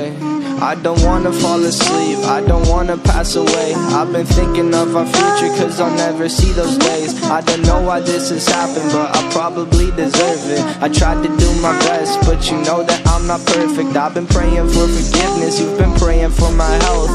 way. I don't wanna fall asleep, I don't wanna pass away. I've been thinking of our future, cause I'll never see those days. I don't know why this has happened, but I probably deserve it. I tried to do my best, but you know that I'm not perfect. I've been praying for forgiveness, you've been praying for my health.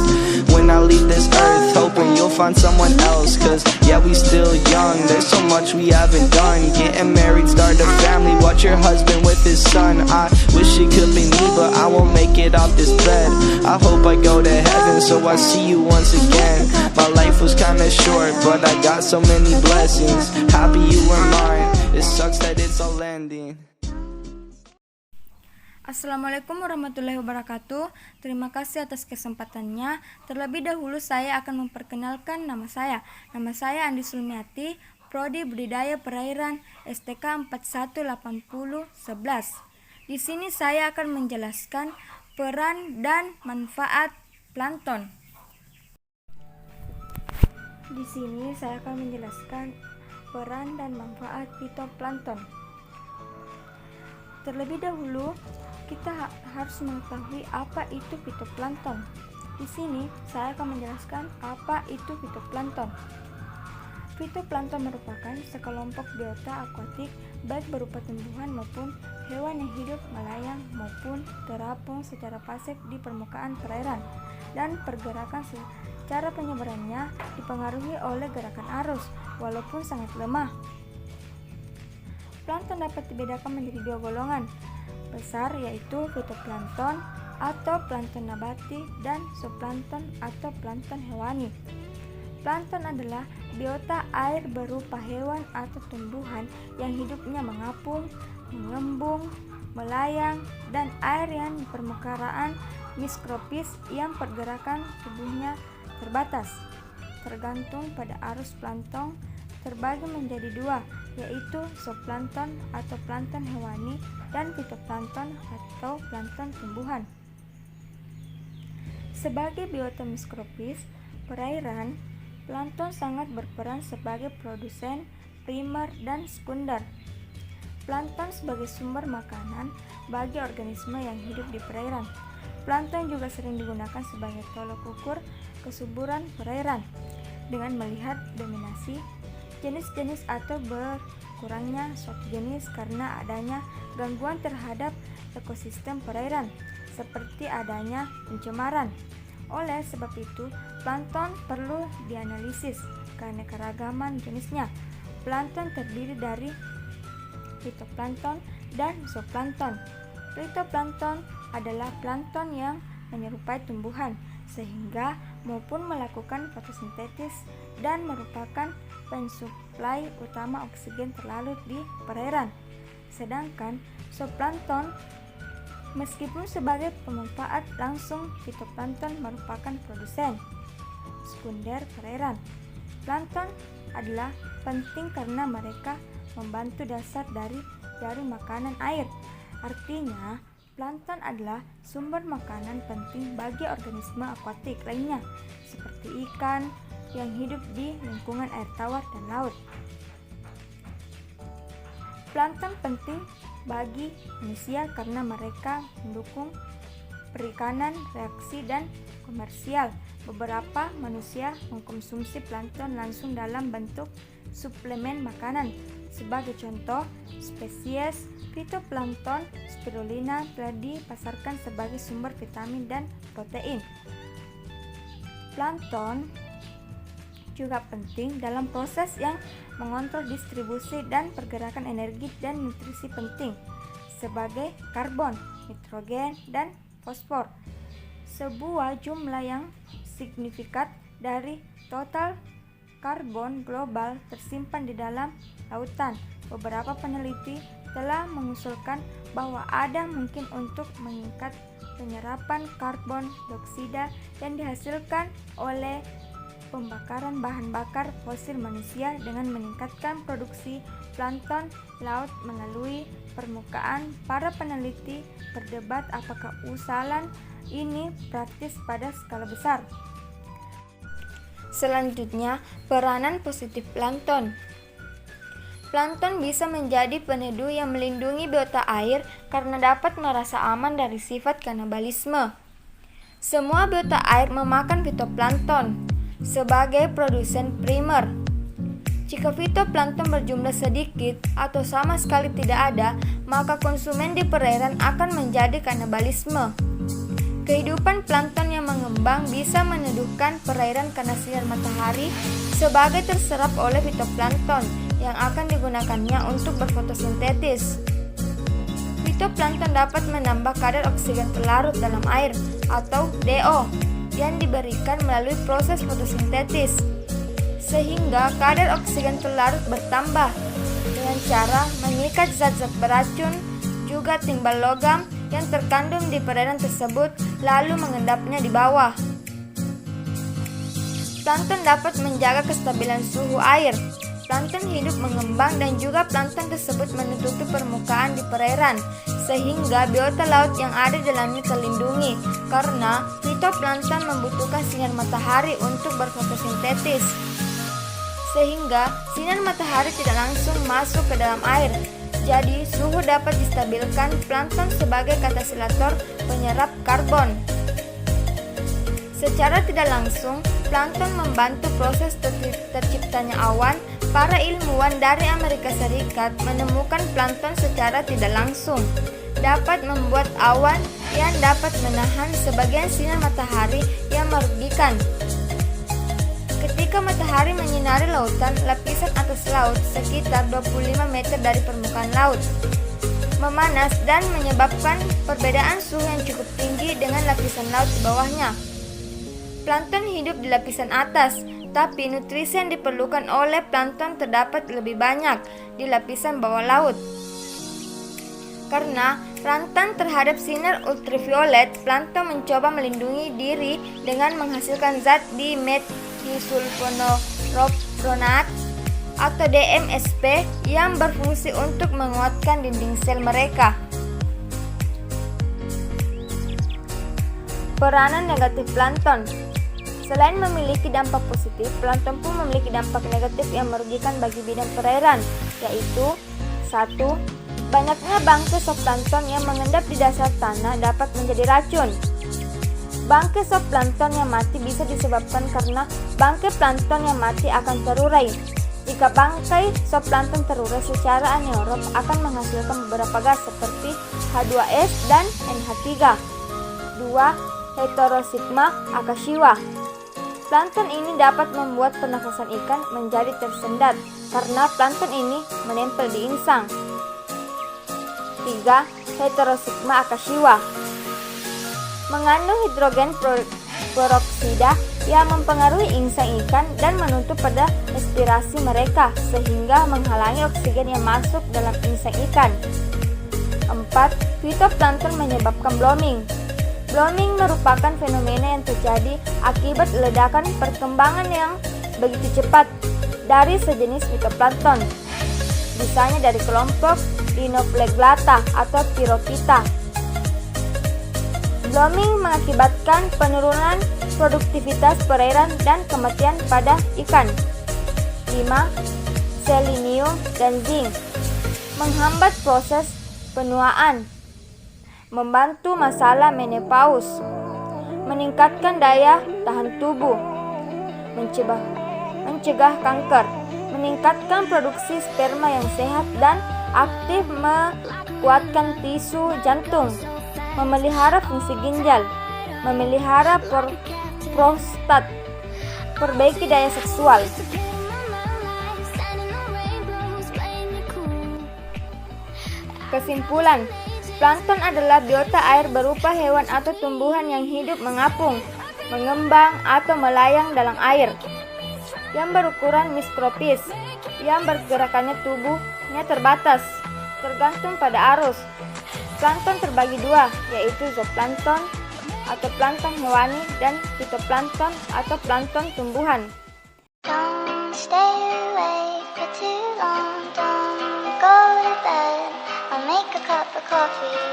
When I leave this earth, hoping you'll find someone else. Cause yeah, we still young, there's so much we haven't done. Getting married, start a family, watch your husband with his son. I wish it could be me, but I won't make it off this bed. I hope I go to heaven, so I see you once again. My life was kinda short, but I got so many blessings. Happy you were mine, it sucks that it's all ending. Assalamualaikum warahmatullahi wabarakatuh. Terima kasih atas kesempatannya. Terlebih dahulu saya akan memperkenalkan nama saya. Nama saya Andi Sulmiati, Prodi Budidaya Perairan STK 418011. Di sini saya akan menjelaskan peran dan manfaat plankton. Di sini saya akan menjelaskan peran dan manfaat fitoplankton. Terlebih dahulu, kita harus mengetahui apa itu fitoplankton. Di sini saya akan menjelaskan apa itu fitoplankton. Fitoplankton merupakan sekelompok biota akuatik baik berupa tumbuhan maupun hewan yang hidup melayang maupun terapung secara pasif di permukaan perairan, dan pergerakan secara penyebarannya dipengaruhi oleh gerakan arus walaupun sangat lemah. Plankton dapat dibedakan menjadi dua golongan besar, yaitu fitoplankton atau plankton nabati dan zooplankton atau plankton hewani. Plankton adalah biota air berupa hewan atau tumbuhan yang hidupnya mengapung, mengembung, melayang, dan air yang di permukaan mikroskopis yang pergerakan tubuhnya terbatas. Tergantung pada arus plankton terbagi menjadi dua, yaitu zooplankton atau plankton hewani dan fitoplankton atau plankton tumbuhan. Sebagai biota mikroskopis perairan, plankton sangat berperan sebagai produsen primer dan sekunder. Plankton sebagai sumber makanan bagi organisme yang hidup di perairan. Plankton juga sering digunakan sebagai tolok ukur kesuburan perairan dengan melihat dominasi jenis-jenis atau berkurangnya suatu jenis karena adanya gangguan terhadap ekosistem perairan, seperti adanya pencemaran. Oleh sebab itu, plankton perlu dianalisis keanekaragaman jenisnya. Plankton terdiri dari fitoplankton dan zooplankton. Fitoplankton adalah plankton yang menyerupai tumbuhan, sehingga maupun melakukan fotosintesis dan merupakan pensuplai utama oksigen terlarut di perairan. Sedangkan zooplankton, meskipun sebagai pemanfaat langsung, fitoplankton merupakan produsen sekunder perairan. Plankton adalah penting karena mereka membantu dasar dari makanan air. Artinya, plankton adalah sumber makanan penting bagi organisme akuatik lainnya, seperti ikan yang hidup di lingkungan air tawar dan laut. Plankton penting bagi manusia karena mereka mendukung perikanan, reaksi, dan komersial. Beberapa manusia mengkonsumsi plankton langsung dalam bentuk suplemen makanan. Sebagai contoh, spesies fitoplankton spirulina telah dipasarkan sebagai sumber vitamin dan protein. Plankton juga penting dalam proses yang mengontrol distribusi dan pergerakan energi dan nutrisi penting sebagai karbon, nitrogen, dan fosfor. Sebuah jumlah yang signifikan dari total karbon global tersimpan di dalam lautan. Beberapa peneliti telah mengusulkan bahwa ada mungkin untuk meningkat penyerapan karbon dioksida yang dihasilkan oleh pembakaran bahan bakar fosil manusia dengan meningkatkan produksi plankton laut melalui permukaan. Para peneliti berdebat apakah usulan ini praktis pada skala besar. Selanjutnya, peranan positif plankton. Plankton bisa menjadi peneduh yang melindungi biota air karena dapat merasa aman dari sifat kanibalisme. Semua biota air memakan fitoplankton sebagai produsen primer. Jika fitoplankton berjumlah sedikit atau sama sekali tidak ada, maka konsumen di perairan akan menjadi kanibalisme. Kehidupan plankton yang mengembang bisa meneduhkan perairan karena sinar matahari sebagai terserap oleh fitoplankton yang akan digunakannya untuk berfotosintesis. Fitoplankton dapat menambah kadar oksigen terlarut dalam air atau DO yang diberikan melalui proses fotosintesis, sehingga kadar oksigen terlarut bertambah dengan cara mengikat zat-zat beracun, juga timbal logam yang terkandung di perairan tersebut lalu mengendapnya di bawah. Plankton dapat menjaga kestabilan suhu air. Plankton hidup mengembang dan juga plankton tersebut menutupi permukaan di perairan, sehingga biota laut yang ada di dalamnya terlindungi karena fitoplankton membutuhkan sinar matahari untuk berfotosintesis, sehingga sinar matahari tidak langsung masuk ke dalam air. Jadi, suhu dapat distabilkan plankton sebagai katalisator penyerap karbon. Secara tidak langsung, plankton membantu proses terciptanya awan. Para ilmuwan dari Amerika Serikat menemukan plankton secara tidak langsung dapat membuat awan yang dapat menahan sebagian sinar matahari yang merugikan. Ketika matahari menyinari lautan, lapisan atas laut sekitar 25 meter dari permukaan laut memanas dan menyebabkan perbedaan suhu yang cukup tinggi dengan lapisan laut di bawahnya. Plankton hidup di lapisan atas, tapi nutrisi yang diperlukan oleh plankton terdapat lebih banyak di lapisan bawah laut. Karena rentan terhadap sinar ultraviolet, plankton mencoba melindungi diri dengan menghasilkan zat dimethysulfonopronat atau DMSP yang berfungsi untuk menguatkan dinding sel mereka. Peranan negatif plankton. Selain memiliki dampak positif, plankton pun memiliki dampak negatif yang merugikan bagi bidang perairan, yaitu 1. Banyaknya bangkai zooplankton yang mengendap di dasar tanah dapat menjadi racun. Bangkai zooplankton yang mati bisa disebabkan karena bangkai plankton yang mati akan terurai. Jika bangkai zooplankton terurai secara anaerob akan menghasilkan beberapa gas seperti H2S dan NH3. 2. Heterosigma akashiwa. Plankton ini dapat membuat pernafasan ikan menjadi tersendat karena plankton ini menempel di insang. 3. Heterosigma akashiwa mengandung hidrogen peroksida yang mempengaruhi insang ikan dan menutup pada respirasi mereka sehingga menghalangi oksigen yang masuk dalam insang ikan. 4. Fitoplankton menyebabkan blooming. Blooming merupakan fenomena yang terjadi akibat ledakan perkembangan yang begitu cepat dari sejenis fitoplankton, misalnya dari kelompok Dinoflagelata atau Pyrophyta. Blooming mengakibatkan penurunan produktivitas perairan dan kematian pada ikan. 5. Selenium dan zinc menghambat proses penuaan, membantu masalah menopause, meningkatkan daya tahan tubuh, mencegah kanker, meningkatkan produksi sperma yang sehat dan aktif, menguatkan tisu jantung, memelihara fungsi ginjal, memelihara prostat, perbaiki daya seksual. Kesimpulan, plankton adalah biota air berupa hewan atau tumbuhan yang hidup mengapung, mengembang, atau melayang dalam air, yang berukuran mikroskopis, yang pergerakannya tubuhnya terbatas, tergantung pada arus. Plankton terbagi dua, yaitu zooplankton atau plankton hewani dan fitoplankton atau plankton tumbuhan. Don't stay awake for too long, don't go to bed, I'll make a cup of coffee